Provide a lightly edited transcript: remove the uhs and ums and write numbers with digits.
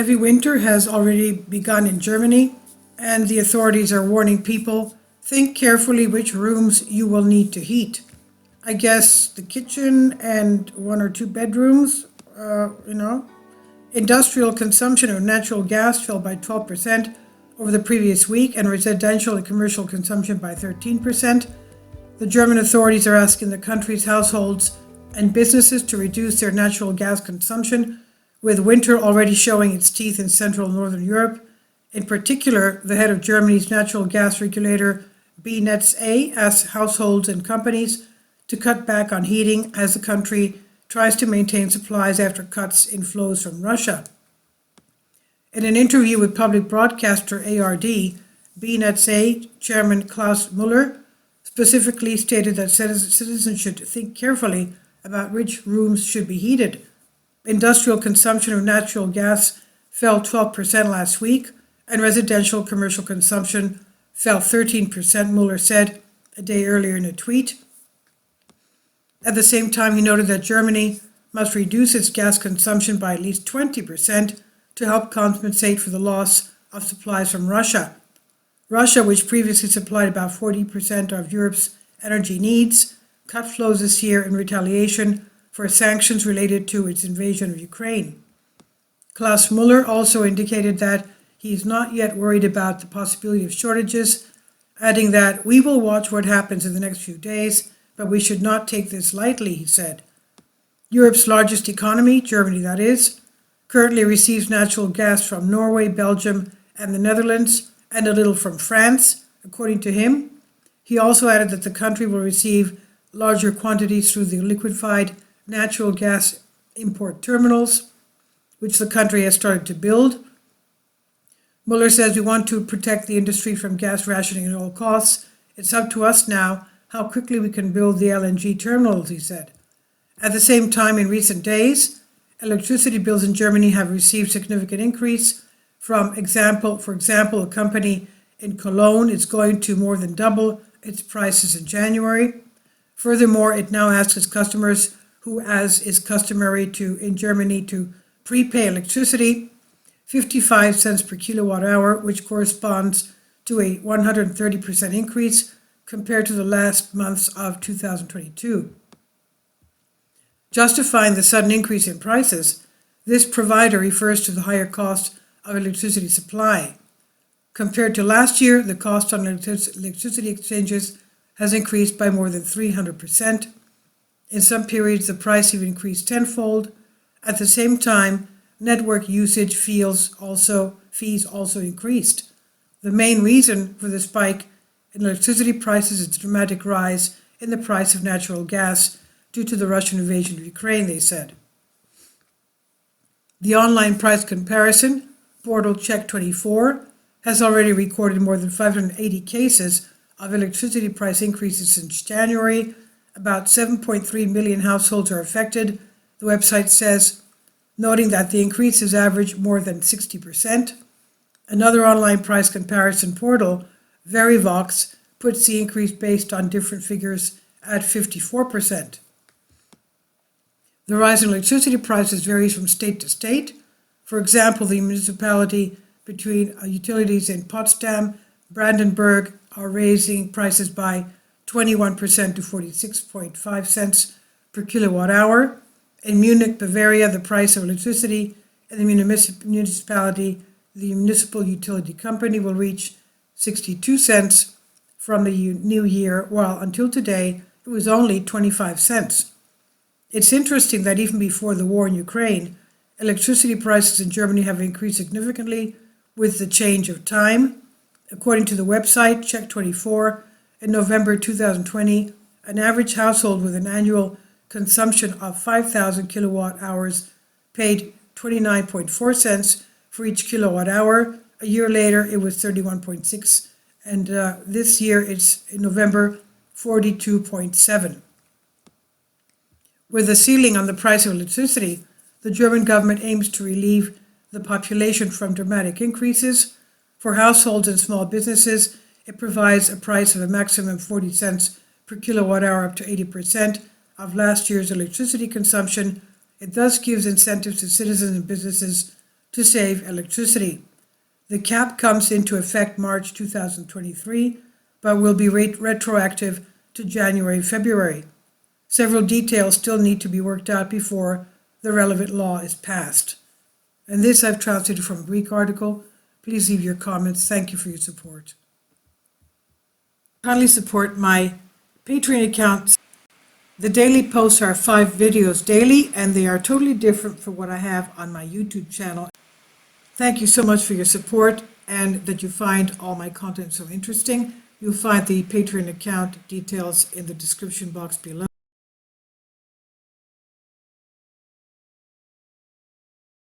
Heavy winter has already begun in Germany, and the authorities are warning people think carefully which rooms you will need to heat. I guess the kitchen and one or two bedrooms, you know. Industrial consumption of natural gas fell by 12% over the previous week, and residential and commercial consumption by 13%. The German authorities are asking the country's households and businesses to reduce their natural gas consumption, with winter already showing its teeth in Central and Northern Europe. In particular, the head of Germany's natural gas regulator, BNetzA, asks households and companies to cut back on heating as the country tries to maintain supplies after cuts in flows from Russia. In an interview with public broadcaster ARD, BNetzA chairman Klaus Müller specifically stated that citizens should think carefully about which rooms should be heated. Industrial consumption of natural gas fell 12% last week, and residential commercial consumption fell 13%, Müller said a day earlier in a tweet. At the same time, he noted that Germany must reduce its gas consumption by at least 20% to help compensate for the loss of supplies from Russia. Russia, which previously supplied about 40% of Europe's energy needs, cut flows this year in retaliation for sanctions related to its invasion of Ukraine. Klaus Müller also indicated that he is not yet worried about the possibility of shortages, adding that we will watch what happens in the next few days, but we should not take this lightly, he said. Europe's largest economy, Germany that is, currently receives natural gas from Norway, Belgium, and the Netherlands, and a little from France, according to him. He also added that the country will receive larger quantities through the liquefied natural gas import terminals, which the country has started to build. Müller says we want to protect the industry from gas rationing at all costs. It's up to us now how quickly we can build the LNG terminals, he said. At the same time, in recent days, electricity bills in Germany have received significant increase. For example, a company in Cologne is going to more than double its prices in January. Furthermore, it now asks its customers, who, as is customary in Germany, to prepay electricity, 55 cents per kilowatt hour, which corresponds to a 130% increase compared to the last months of 2022. Justifying the sudden increase in prices, this provider refers to the higher cost of electricity supply. Compared to last year, the cost on electricity exchanges has increased by more than 300%. In some periods, the price even increased tenfold. At the same time, network usage fees also increased. The main reason for the spike in electricity prices is the dramatic rise in the price of natural gas due to the Russian invasion of Ukraine, they said. The online price comparison portal Check24 has already recorded more than 580 cases of electricity price increases since January. About 7.3 million households are affected, the website says, noting that the increase has averaged more than 60%. Another online price comparison portal, Verivox, puts the increase based on different figures at 54%. The rise in electricity prices varies from state to state. For example, the municipality between utilities in Potsdam, Brandenburg are raising prices by 21% to 46.5 cents per kilowatt hour. In Munich, Bavaria, the price of electricity in the municipality, the municipal utility company, will reach 62 cents from the new year, while until today it was only 25 cents. It's interesting that even before the war in Ukraine, electricity prices in Germany have increased significantly with the change of time. According to the website Check24, in November 2020, an average household with an annual consumption of 5,000 kilowatt hours paid 29.4 cents for each kilowatt hour. A year later, it was 31.6, and this year it's in November 42.7. With a ceiling on the price of electricity, the German government aims to relieve the population from dramatic increases. For households and small businesses, it provides a price of a maximum 40 cents per kilowatt hour up to 80% of last year's electricity consumption. It thus gives incentives to citizens and businesses to save electricity. The cap comes into effect March 2023, but will be retroactive to January-February. Several details still need to be worked out before the relevant law is passed. And this I've translated from a Greek article. Please leave your comments. Thank you for your support. Kindly support my Patreon account. The daily posts are 5 videos daily, and they are totally different from what I have on my YouTube channel. Thank you so much for your support and that you find all my content so interesting. You'll find the Patreon account details in the description box below.